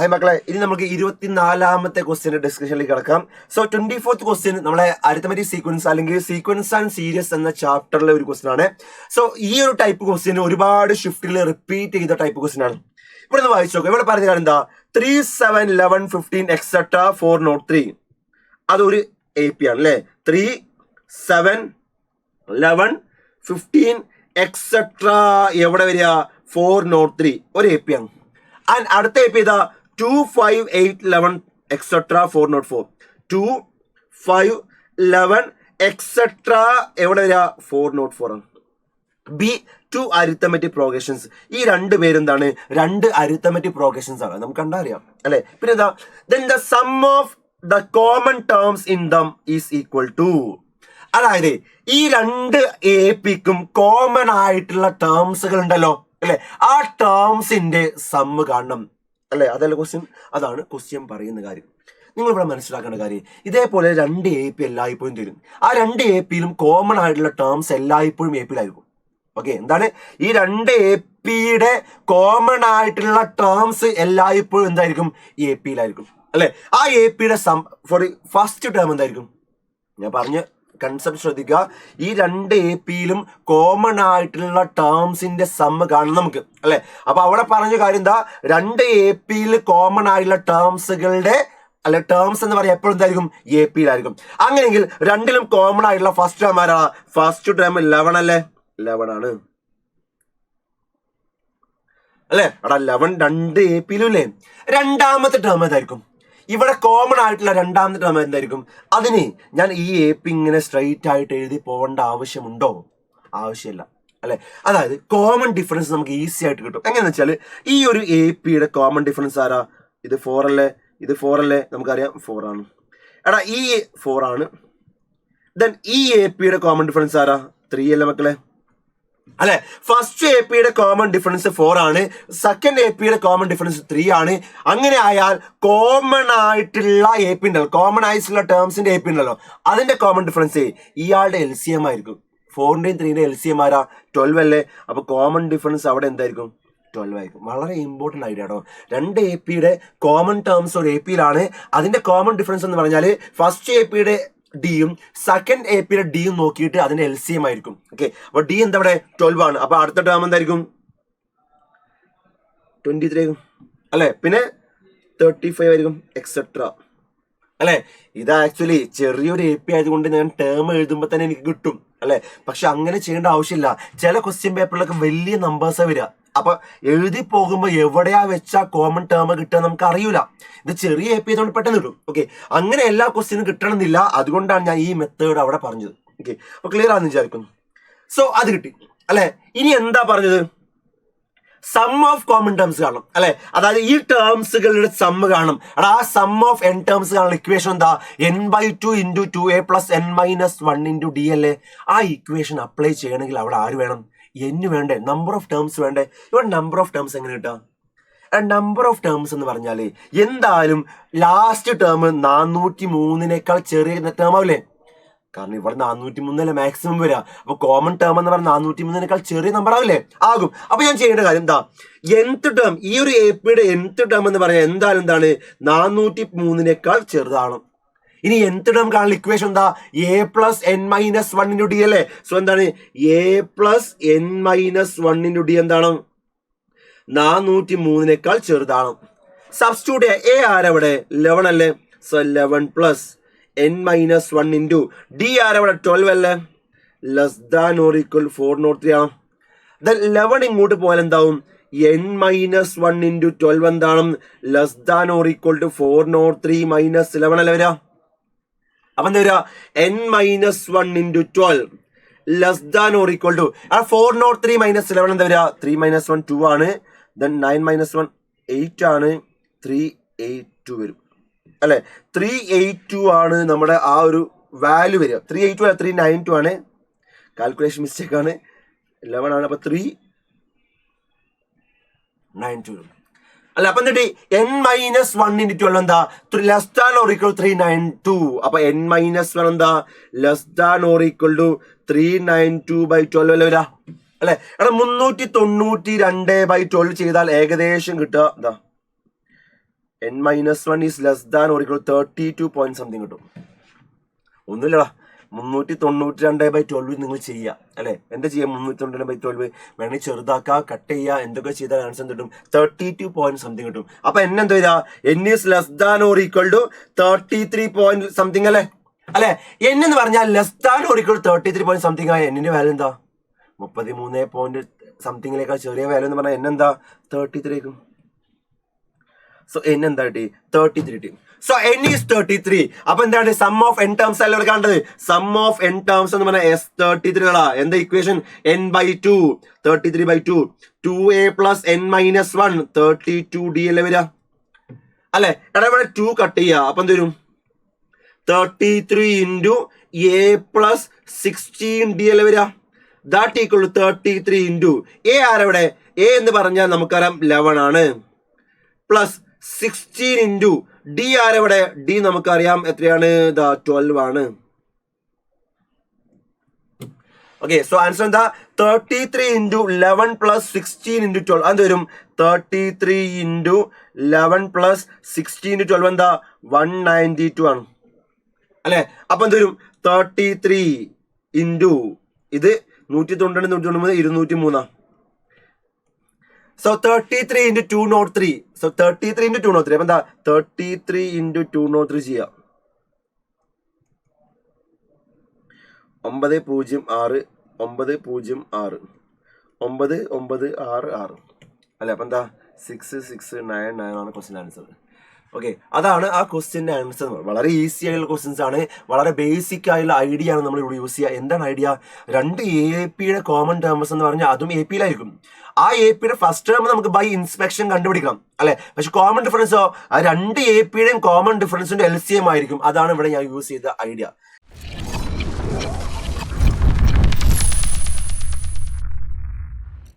Hi മക്കളെ, ഇനി നമുക്ക് 24ാമത്തെ ക്വസ്റ്റ്യന്റെ ഡിസ്കഷനിലേക്ക് കിടക്കാം. സോ 24th ക്വസ്റ്റ്യൻ നമ്മളെ അരിത്തമെറ്റിക് സീക്വൻസ് അല്ലെങ്കിൽ സീക്വൻസ് ആൻഡ് സീരീസ് എന്ന ചാപ്റ്ററിലെ ഒരു ക്വസ്റ്റ്യൻ ആണ്. സോ ഈ ഒരു ടൈപ്പ് ക്വസ്റ്റ്യൻ ഒരുപാട് ഷിഫ്റ്റിൽ റിപ്പീറ്റ് ചെയ്ത ടൈപ്പ് ക്വസ്റ്റ്യൻ ആണ്. ഇവിടെ നിന്ന് വായിച്ചു നോക്കാം. ഇവിടെ പറഞ്ഞ കാര്യം എന്താ? 3, 7, 11, 15 എക്സെട്ര 403. അതൊരു എ പി ആണ് അല്ലേ. 3, 7, 11, 15 എക്സെട്ര എവിടെ വരിക? 403 ഒരു എ പി ആണ്. ആൻഡ് അടുത്ത എ പി ഇതാ 2, 5, 8, 11 എക്സെട്ര 404. 2, 5, 11 എക്സെട്ര എവിടെ വരിക? 404 ആണ്. B 2 arithmetic progressions. ഈ രണ്ട് പേരെന്താണ്? രണ്ട് അരിത്തമെറ്റിക് പ്രോഗ്രഷൻസ് ആണ്. നമുക്ക് കണ്ടറിയാം അല്ലെ. പിന്നെ എന്താ? then the sum of the common terms in them is equal to. അതായത് ഈ രണ്ട് എ പിക്കും കോമൺ ആയിട്ടുള്ള ടേംസുകൾ ഉണ്ടല്ലോ അല്ലെ, ആ ടേംസിന്റെ സമ്മ് കാണണം അല്ലെ. അതല്ല ക്വസ്റ്റ്യൻ, അതാണ് ക്വസ്റ്റ്യൻ പറയുന്ന കാര്യം. നിങ്ങൾ ഇവിടെ മനസ്സിലാക്കേണ്ട കാര്യം, ഇതേപോലെ രണ്ട് എ പി എല്ലായ്പ്പോഴും തരും. ആ രണ്ട് എ പിയിലും കോമൺ ആയിട്ടുള്ള ടേംസ് എല്ലായ്പ്പോഴും എ പിയിലായിരിക്കും. ഓക്കെ, എന്താണ്? ഈ രണ്ട് എ പിയുടെ കോമൺ ആയിട്ടുള്ള ടേംസ് എല്ലായ്പ്പോഴും എന്തായിരിക്കും? എ പിയിലായിരിക്കും അല്ലെ. ആ എ പിയുടെ സം ഫോർ ഫസ്റ്റ് ടേം എന്തായിരിക്കും? ഞാൻ പറഞ്ഞ കൺസെപ്റ്റ് ശ്രദ്ധിക്കുക. ഈ രണ്ട് എ പിയിലും കോമൺ ആയിട്ടുള്ള ടേംസിന്റെ സമ്മ് കാണണം നമുക്ക് അല്ലെ. അപ്പൊ അവിടെ പറഞ്ഞ കാര്യം എന്താ? രണ്ട് എ പിയിൽ കോമൺ ആയിട്ടുള്ള ടേംസുകളുടെ അല്ലെ ടേംസ് എന്ന് പറയാൻ എപ്പോഴും എന്തായിരിക്കും? എ പിയിലായിരിക്കും. അങ്ങനെയെങ്കിൽ രണ്ടിലും കോമൺ ആയിട്ടുള്ള ഫസ്റ്റ് ടേം ആരാ? ഫസ്റ്റ് ടേം 11 അല്ലേ. 11 ആണ് അല്ലെ. അവിടെ 11 രണ്ട് എ പിയിലും ഇല്ലേ. രണ്ടാമത്തെ ടേം ഏതായിരിക്കും? ഇവിടെ കോമൺ ആയിട്ടുള്ള രണ്ടാമത്തെ ടേം എന്തായിരിക്കും? അതിന് ഞാൻ ഈ എ പി ഇങ്ങനെ സ്ട്രൈറ്റ് ആയിട്ട് എഴുതി പോകേണ്ട ആവശ്യമുണ്ടോ? ആവശ്യമില്ല അല്ലെ. അതായത് കോമൺ ഡിഫറൻസ് നമുക്ക് ഈസി ആയിട്ട് കിട്ടും. എങ്ങനെയാണെന്ന് വെച്ചാൽ ഈ ഒരു എ പിയുടെ കോമൺ ഡിഫറൻസ് ആരാ? ഇത് 4 അല്ലേ, ഇത് 4 അല്ലേ, നമുക്കറിയാം 4 ആണ്. എടാ ഈ 4 ആണ്. ദെൻ ഈ എ പിയുടെ കോമൺ ഡിഫറൻസ് ആരാ? 3 അല്ലേ മക്കളെ അല്ലെ. ഫസ്റ്റ് എ പിയുടെ കോമൺ ഡിഫറൻസ് 4 ആണ്. സെക്കൻഡ് എ പിയുടെ കോമൺ ഡിഫറൻസ് 3 ആണ്. അങ്ങനെ ആയാൽ കോമൺ ആയിട്ടുള്ള എ പി ഉണ്ടല്ലോ, കോമൺ ആയിട്ടുള്ള ടേംസിന്റെ എ പി ഉണ്ടല്ലോ, അതിന്റെ കോമൺ ഡിഫറൻസ് ഇയാളുടെ എൽ സി എം ആയിരിക്കും. 4ന്റെയും 3ന്റെയും എൽ സി എം ആരാ? 12 അല്ലേ. അപ്പൊ കോമൺ ഡിഫറൻസ് അവിടെ എന്തായിരിക്കും? 12 ആയിരിക്കും. വളരെ ഇമ്പോർട്ടന്റ് ഐഡിയ കേട്ടോ. രണ്ട് എ പിയുടെ കോമൺ ടേംസ് ഒരു എ പിയിലാണ്. അതിന്റെ കോമൺ ഡിഫറൻസ് എന്ന് പറഞ്ഞാൽ ഫസ്റ്റ് എ പിയുടെ ഡിയും സെക്കൻഡ് എ പിയുടെ ഡിയും നോക്കിയിട്ട് അതിന്റെ എൽ സി എം ആയിരിക്കും. ഓക്കെ, അപ്പൊ ഡി എന്താ ഇവിടെ? 12 ആണ്. അപ്പൊ അടുത്ത ടേം എന്തായിരിക്കും? 23 ആയിരിക്കും അല്ലെ. പിന്നെ 35 ആയിരിക്കും എക്സെട്ര അല്ലെ. ഇത് ആക്ച്വലി ചെറിയൊരു എ പി ആയതുകൊണ്ട് ഞാൻ ടേം എഴുതുമ്പോൾ തന്നെ എനിക്ക് കിട്ടും അല്ലെ. പക്ഷെ അങ്ങനെ ചെയ്യേണ്ട ആവശ്യമില്ല. ചില ക്വസ്റ്റ്യൻ പേപ്പറിലൊക്കെ വലിയ നമ്പേഴ്സാണ് വരിക. അപ്പൊ എഴുതി പോകുമ്പോൾ എവിടെയാ വെച്ചാ കോമൺ ടേം കിട്ടുക നമുക്ക് അറിയൂല. ഇത് ചെറിയ എ പി ആയതുകൊണ്ട് പെട്ടെന്ന് കിട്ടും. ഓക്കെ, അങ്ങനെ എല്ലാ ക്വസ്റ്റ്യനും കിട്ടണമെന്നില്ല. അതുകൊണ്ടാണ് ഞാൻ ഈ മെത്തേഡ് അവിടെ പറഞ്ഞത്. ഓക്കെ, അപ്പൊ ക്ലിയർ ആണെന്ന് വിചാരിക്കുന്നു. സോ അത് കിട്ടി അല്ലെ. ഇനി എന്താ പറഞ്ഞത്? സം ഓഫ് കോമൺ ടേംസ് കാണണം അല്ലെ. അതായത് ഈ ടേംസുകളുടെ സമ്മ് കാണണം. ആ സം ഓഫ് എൻ ടേംസ് കാണണം. ഇക്വേഷൻ എന്താ? n/2 × 2a + n-1 × d അല്ലേ. ആ ഇക്വേഷൻ അപ്ലൈ ചെയ്യണമെങ്കിൽ അവിടെ ആര് വേണം? n വേണ്ടേ? നമ്പർ ഓഫ് ടേംസ് വേണ്ടേ? ഇവിടെ നമ്പർ ഓഫ് ടേംസ് എങ്ങനെ കിട്ടാം? നമ്പർ ഓഫ് ടേംസ് എന്ന് പറഞ്ഞാല് എന്തായാലും ലാസ്റ്റ് ടേം 403 ചെറിയ ടേം ആവില്ലേ. കാരണം ഇവിടെ 403 മാക്സിമം വരിക. അപ്പൊ കോമൺ ടേം എന്ന് പറഞ്ഞാൽ 403 ചെറിയ നമ്പർ ആവില്ലേ? ആകും. അപ്പൊ ഞാൻ ചെയ്യേണ്ട കാര്യം എന്താ? nth ടേം, ഈ ഒരു എ പിയുടെ nth ടേം എന്ന് പറഞ്ഞാൽ എന്തായാലും എന്താണ്? 403 ചെറുതാണ്. ഇനി nth ടേം കാണുന്ന ഇക്വേഷൻ എന്താ? a + n-1 × d അല്ലേ. സോ എന്താണ്? a + n-1 × d എന്താണ്? 403 ചെറുതാണ്. സബ്സ്റ്റിറ്റ്യൂട്ട് എ ആരവിടെ? 11 അല്ലേ. സോ 11 + n-1 × d ആരവിടെ? 12 അല്ലേ. >= 403 ആണ്. ദെൻ 11 ഇങ്ങോട്ട് പോയാൽ എന്താവും? n-1 × 12 എന്താണ്? >= 403 - 11 അല്ലേ വരിക. അപ്പൊ എന്താ വരിക? n-1 × 12 >= 403 - 11 എന്താ വരിക? 3 - 1 2 ആണ്. ദെൻ 9 - 1 8 ആണ്. 382 വരും അല്ലെ. 382 ആണ് നമ്മുടെ ആ ഒരു വാല്യൂ വരിക. 382 അല്ല, 392 ആണ്. കാൽക്കുലേഷൻ മിസ്റ്റേക്ക് ആണ്. 11 ആണ്. അപ്പൊ 392 വരും അല്ല. അപ്പൊ എന്നിട്ട് n-1 × 12 എന്താ? >= 392. അപ്പൊ n-1 എന്താ? >= 392/12 അല്ലേ വരാ അല്ലെ. എടാ 392/12 ചെയ്താൽ ഏകദേശം കിട്ടുക എന്താ? n-1 is less than or equal 32 point something കിട്ടും. ഒന്നുമില്ലടാ, 392/12 നിങ്ങൾ ചെയ്യുക അല്ലെ. എന്താ ചെയ്യുക? 392/12 വേണമെങ്കിൽ ചെറുതാക്കുക, കട്ട് ചെയ്യുക, എന്തൊക്കെ ചെയ്താൽ ആൻസർ കിട്ടും 32 പോയിന്റ് സംതിങ് കിട്ടും. അപ്പൊ എന്താ ചെയ്താ? n is less than or equal to 33 point something അല്ലെ. അല്ലെ, n എന്ന് പറഞ്ഞാൽ less than or equal 33 point something ആയ എന്നിന്റെ വാല്യൂ എന്താ? 33 പോയിന്റ് സംതിങ്ങിലേക്കാൾ ചെറിയ വാല്യൂ എന്ന് പറഞ്ഞാൽ n എന്താ? 33 ആയിരിക്കും. സോ n എന്താ കിട്ടി? 33 കിട്ടി. So n is 33. അപ്പൊ എന്താണ്? സം ഓഫ് n ടേംസ് അല്ലേ കണ്ടത്? സം ഓഫ് n ടേംസ് എന്ന് പറഞ്ഞാൽ S33 എന്താ equation? n/2 33/2 2a + n-1 32d അല്ലേ വരിക അല്ലെ. എടാ ഇവിടെ 2 കട്ട് ചെയ്യുക, അപ്പൊ എന്ത് വരും? 33 × a + 16d അല്ലേ വരിക. ദാറ്റ് ഈക്വൽ ടു 33 × a ആരവിടെ? a എന്ന് പറഞ്ഞാൽ നമുക്കറിയാം 11 ആണ്, പ്ലസ് 16 × d ആരവിടെ? d നമുക്കറിയാം എത്രയാണ്? 12 ആണ്. ഓക്കെ, സോ ആൻസർ എന്താ? 33 × 11 + 16 × 12 അത് വരും 33 × 11 + 16 × 12 എന്താ? 192 ആണ് അല്ലെ. അപ്പൊ എന്ത് വരും? 33 × ഇത് 192 203. So 33 × 203. So 33 × 203. അപ്പൊ എന്താ? 33 × 203 ചെയ്യാം. 906 906 9966 അല്ലെ. അപ്പൊ എന്താ? 6699 ആണ് ക്വസ്റ്റ്യൻ ആൻസർ. ഓക്കെ, അതാണ് ആ ക്വസ്റ്റ്യൻ്റെ ആൻസർ. വളരെ ഈസി ആയിട്ടുള്ള ക്വസ്റ്റ്യൻസ് ആണ്, വളരെ ബേസിക് ആയിട്ടുള്ള ഐഡിയ ആണ് നമ്മൾ ഇവിടെ യൂസ് ചെയ്യുക. എന്താണ് ഐഡിയ? 2 AP കോമൺ ടേംസ് എന്ന് പറഞ്ഞാൽ അതും AP-യിലായിരിക്കും. ആ AP ഫസ്റ്റ് ടേം നമുക്ക് ബൈ ഇൻസ്പെക്ഷൻ കണ്ടുപിടിക്കണം അല്ലെ. പക്ഷെ കോമൺ ഡിഫറൻസോ ആ 2 AP കോമൺ ഡിഫറൻസിന്റെ LCM ആയിരിക്കും. അതാണ് ഇവിടെ ഞാൻ യൂസ് ചെയ്ത ഐഡിയ.